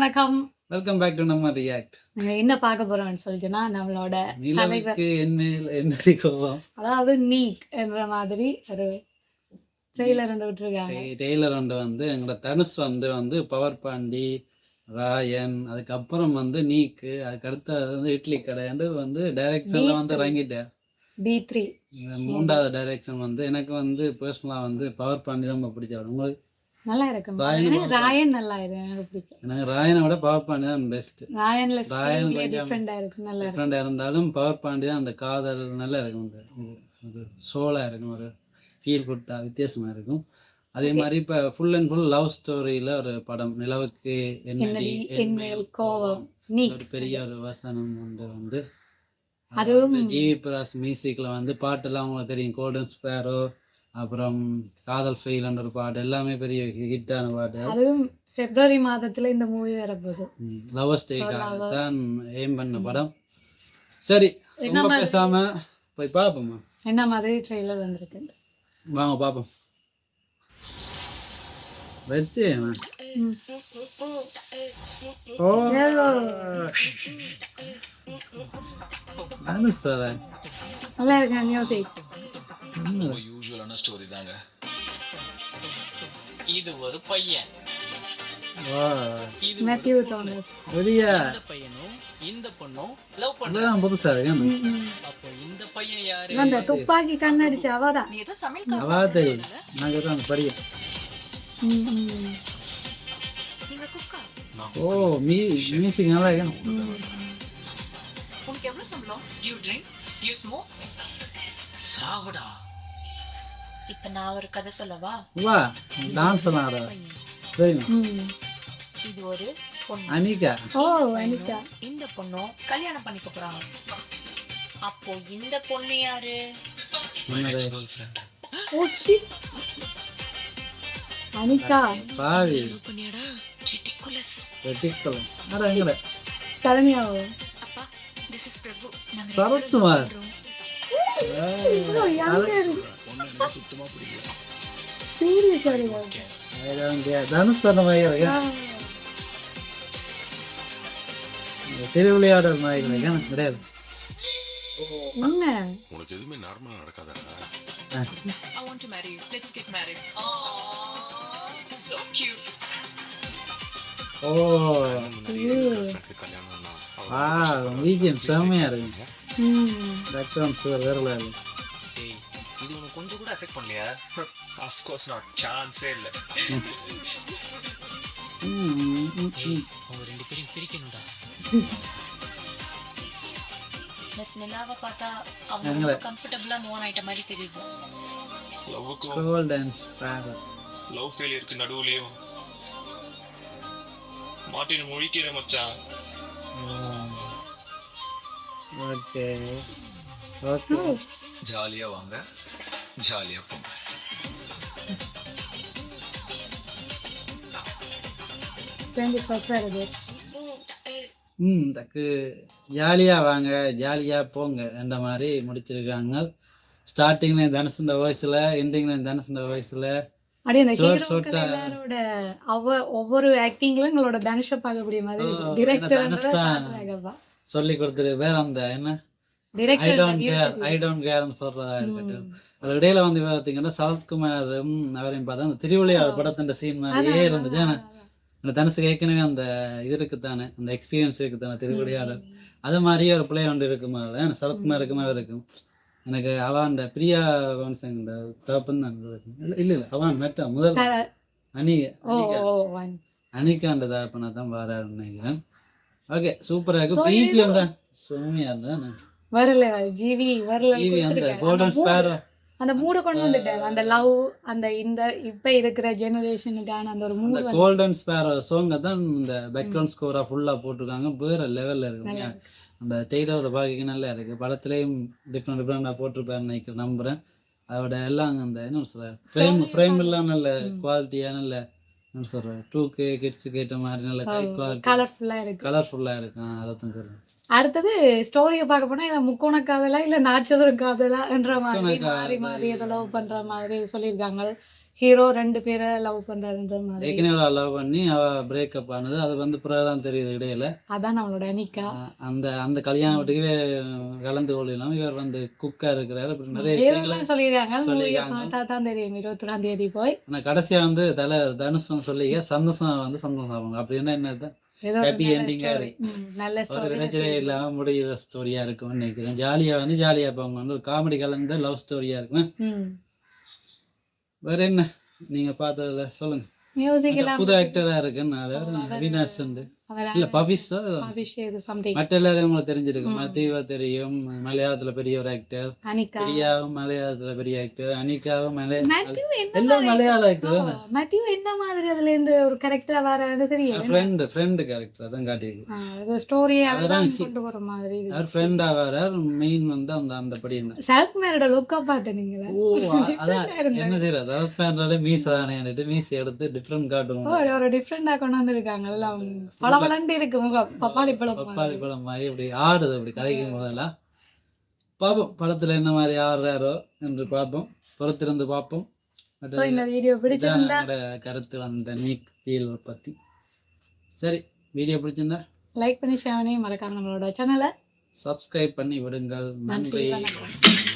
வணக்கம். Welcome back to நம்ம react. நாங்க என்ன பார்க்க போறோம்னு சொல்லிட்டுனா நம்மளோட நிலவுக்கு என்னடி கோவம், அதாவது நீக் என்ற மாதிரி ஒரு ட்ரெய்லர் ஒன்று விட்டுருக்காங்க. டெய்லர் வந்து எங்களோட தனுஷ் வந்து பவர் பாண்டி, ராயன், அதுக்கப்புறம் நீக்கு, அதுக்கு அடுத்து இட்லி கடை வந்து டைரக்ஷன்ல இறங்கிட்டார். D3 மூன்றாவது டைரக்ஷன் எனக்கு பர்சனலா பவர் பாண்டி ரொம்ப பிடிச்சவர். உங்களுக்கு? நல்லா இருக்கு. ராயன் நல்லா இருக்கு, எனக்கு பிடிக்கும். எனக்கு ராயனை விட பவர் பாண்டி தான் பெஸ்ட். ராயன் டிஃப்ரெண்டா இருக்கு, நல்லா டிஃப்ரெண்டா இருந்தாலும் பவர் பாண்டி தான் அந்த காதல் நல்லா இருக்கும். ஒரு சோலா இருக்கும், ஒரு ஃபீல் குட்டா வித்தியாசமா இருக்கும். அதே மாதிரி இப்போ ஃபுல் அண்ட் ஃபுல் லவ் ஸ்டோரியில் ஒரு படம் நிலவுக்கு என்னடி என்மேல் கோவம், ஒரு பெரிய ஒரு வசனம் வந்து அதுவும் ஜிவி பிரகாஷ் மியூசிக்கில் பாட்டெல்லாம் உங்களுக்கு தெரியும். கோல்டன் ஸ்பேரோ, அப்புறம் காதல் ஃபெயில்ன்ற ஒரு பாட்டு, எல்லாமே பெரிய ஹிட்டான பாட்டு. அதுவும் பிப்ரவரி மாதத்துல இந்த மூவி வரப்போகுது. லவர்ஸ் டேக்காக தான் எய்ம் பண்ண படம். சரி, ரொம்ப பேசாம போய் பார்ப்போமா என்ன மாதிரி ட்ரெய்லர் வந்திருக்கு, வாங்க பார்ப்போம். வெற்றி நல்லா இருக்கு மியூசிக். யூசுவலான ஸ்டோரி தாங்க. இது ஒரு பையன், மேத்யூ தாமஸ். சரியா? இந்த பையனும் இந்த பொண்ணும் லவ் பண்றாங்க. புதுசா இருக்கு. அப்போ இந்த பையன் யாரு? அந்த துப்பாக்கி கண்ணடிச்சு அவதான். நீ ஏதோ சமையல் அவா தெரியும், நான் சொல்றேன் அந்த படிய. நீங்க குக்கா? ஓ மியூசிக் நல்லா இருக்கு. உனக்கு எவ்வளவு சம்பளம்? You drink, you smoke. சாவடா. இப்ப நான் ஒரு கதை சொல்லவா? வா, டான்ஸ் ஆடுற. சரிமா. இது ஒரு பொண்ணு, அனிகா. ஓ அனிகா. இந்த பொண்ணும் கல்யாணம் பண்ணிக்க போறாங்க. அப்போ இந்த பொண்ணு யாரு? ஓ ஷிட், அனிகா பாவி பண்ணியாடா. ரிடிகுலஸ். ரிடிகுலஸ். அட எங்கட சரண்யா. அப்பா, திஸ் இஸ் பிரபு. நாங்க சரத்குமார். ஐயோ யாரு சுத்தமா பிடிக்கல. சீரியஸா தனுஷ் சொன்ன மாதிரி இருக்கு. திருவிளையாடல் மாதிரி இருக்கு. கிடையாது, என்ன உனக்கு எதுவுமே நார்மலா நடக்காதா? I want to marry you. Let's get married. Oh, so cute. O weekend செம்மையா இருக்கு. பேக்ரவுண்ட் சுவர் வேற லெவல். டேய், இது உனக்கு கொஞ்சம் கூட எஃபெக்ட் பண்ணலையா? Of course not. சான்ஸே இல்ல. அவங்க ரெண்டு பேரும் பிரிக்கணும்டா. மிஸ் நிலாவை பார்த்தா அவங்க ரொம்ப கம்ஃபர்ட்டபிளா மூவ் ஆயிட்ட மாதிரி தெரியுது. லவ்வுக்கும் கோல்டன் ஸ்பேரோ, லவ் ஃபெயிலியருக்கு நடுவுலயும் மாட்டின் முழிக்கிற மச்சான். Okay okay. ஜாலியா வாங்க, ஜாலியா போங்க. தக்கு ஜாலியாக வாங்க ஜாலியாக போங்க என்ற மாதிரி முடிச்சிருக்காங்க. ஸ்டார்டிங்ல தனுசுண்ட வயசுல, எண்டிங்ல தனுசுண்ட வயசுல ஒவ்வொரு ஆக்டிங்ல எங்களோட தனுஷ பார்க்கக்கூடிய மாதிரி சொல்லி கொடுத்துரு. வேற அந்த என்ன ஐ டோன்ட் கேர்னு சொல்றதா இருக்கட்டும். அது இடையில பார்த்தீங்கன்னா சரத்குமார் அவரையும் பார்த்தா அந்த திருவிளையாடல் படத்தின் சீன் மாதிரியே இருந்துச்சு. அந்த தனுசுக்கு ஏற்கனவே அந்த இது இருக்குத்தானே, அந்த எக்ஸ்பீரியன்ஸ் இருக்குத்தானே திருவிளையாடல். அது மாதிரியே ஒரு பிள்ளை ஒன்று இருக்குமா, சரத்குமார் இருக்குமாவே இருக்கும். எனக்கு அவன் அந்த பிரியா வன்சங் தகப்பன் தான் இல்லை அவன் மெட்டா முதல் அனிகா தகப்பனா தான் வராருன்னு நினைக்கிறேன். ஓகே, சூப்பரா இருக்கு. பிஜிஎம் தான் சும்மையா இருந்தா வரல ஜிவி வரல. அந்த கோல்டன் ஸ்பேரோ அந்த மூட கொண்டு வந்துட்டாரு. அந்த லவ், அந்த இந்த இப்ப இருக்கிற ஜெனரேஷனுக்கான அந்த ஒரு மூட். கோல்டன் ஸ்பேரோ சாங் தான் இந்த பேக்ரவுண்ட் ஸ்கோரா ஃபுல்லா போட்டிருக்காங்க. வேற லெவல்ல இருக்கு. அந்த டெய்லரோட பாக்கிக்கு நல்லா இருக்கு. படத்துலேயும் டிஃப்ரெண்டாக போட்டிருப்பாருன்னு நினைக்கிறேன், நம்புகிறேன். அதோட எல்லாம் அந்த என்ன சொல்கிறேன் ஃப்ரேம் எல்லாம் நல்ல குவாலிட்டியாக, நல்ல என்ன சொல்கிறேன் 2K கிட்ஸுக்கு ஏற்ற மாதிரி நல்ல குவாலிட்டி, கலர்ஃபுல்லாக இருக்கு. அதை தான் சொல்கிறேன். அடுத்தது ஸ்டோரியை பார்க்க போனால் இதை முக்கோண காதலா இல்லை நாச்சதும் காதலா என்ற மாதிரி மாறி மாறி ஏதோ லவ் பண்ணுற மாதிரி சொல்லியிருக்காங்க. ஹீரோ 2 பேரை லவ் பண்றாருன்ற மாதிரி. ஏற்கனவே ஒரு லவ் பண்ணி அவ பிரேக்கப் ஆனது, அது வந்து பிறகுதான் தெரியுது இடையில. அதான் நம்மளோட அனிகா. அந்த அந்த கல்யாண வீட்டுக்கு கலந்து கொள்ளலாம், இவர் வந்து குக்கா இருக்கிறாரு. அப்படி நிறைய விஷயங்களை இதெல்லாம் சொல்லிடுறாங்க. மூவியை சொல்லியிருக்காங்க. பார்த்தா தான் தெரியும் 21ஆம் தேதி போய். ஆனால் கடைசியாக வந்து தலைவர் தனுஷ் வந்து சொல்லிக்க சந்தோஷம் வந்து சந்தோஷம் ஆவாங்க. அப்படின்னா என்னது ஏதோ ஒரு ஹாப்பி நல்ல எண்டிங்காக story. இருக்கு. நல்ல ஒரு ஸ்டோரி. பிரச்சனை இல்லாமல் முடிகிற ஸ்டோரியாக இருக்கும்னு நினைக்கிறேன். ஜாலியாக வந்து ஜாலியாக போங்க, வந்து ஒரு காமெடி கலந்த லவ் ஸ்டோரியாக இருக்கும். வேற என்ன நீங்கள் பார்த்ததுல சொல்லுங்க. மியூசிக் மற்ற எல்லாம் புது ஆக்டராக இருக்குன்னு அவினாஷ் வந்து அவரா- இல்லை பவிஷா அபிஷேக் something. மற்ற எல்லாரும் உங்களுக்கு தெரிஞ்சிருக்கு. மத்தீவா தெரியும், மலையாளத்தில் பெரிய ஒரு ஆக்டர். அனிகா. பிரியாவும் மலையாளத்தில் பெரிய ஆக்டர். அனிகாவும் மேத்யூ என்ன எல்லாம் மாதிரி- மலையாள ஆக்டர் தானே. மேத்யூ என்ன மாதிரி அதுல இருந்து ஒரு கேரக்டரா வரான்னு தெரியல. ஃப்ரெண்டு கேரக்டர் தான் காட்டியிருக்கு. இது ஸ்டோரியை அதெல்லாம் கொண்டு வர மாதிரி. அவர் ஃப்ரெண்டாக வரார். மெயின் வந்து அந்த அந்த படி என்ன சரத்குமாரோட லுக்கா பார்த்தேன் நீங்களா? அதான் என்ன செய்யறது, அதாவது பேண்டாலே மீசை தானே மீசை எடுத்து டிஃப்ரெண்ட் காட்டுவோம். ஒரு டிஃப்ரெண்டா கொண்டு வந்திருக்காங்க. எல்லாம் பளபளன்னு இருக்கு முகம். பப்பாளி பழம் பப்பாளி பழம் மாதிரி இப்படி ஆடுது. அப்படி கதைக்கும் போதெல்லாம் பார்ப்போம் படத்துல என்ன மாதிரி ஆடுறாரோ என்று பார்ப்போம், பொறுத்திருந்து பார்ப்போம். So, இந்த வீடியோ பிடிச்சிருந்தா கருத்து அந்த நீக் தீல் பத்தி. சரி, வீடியோ பிடிச்சிருந்தா லைக் பண்ணி ஷேர் பண்ணி மறக்காம நம்மளோட சேனலை சப்ஸ்கிரைப் பண்ணி விடுங்கள். நன்றி, நன்றி. வணக்கம்.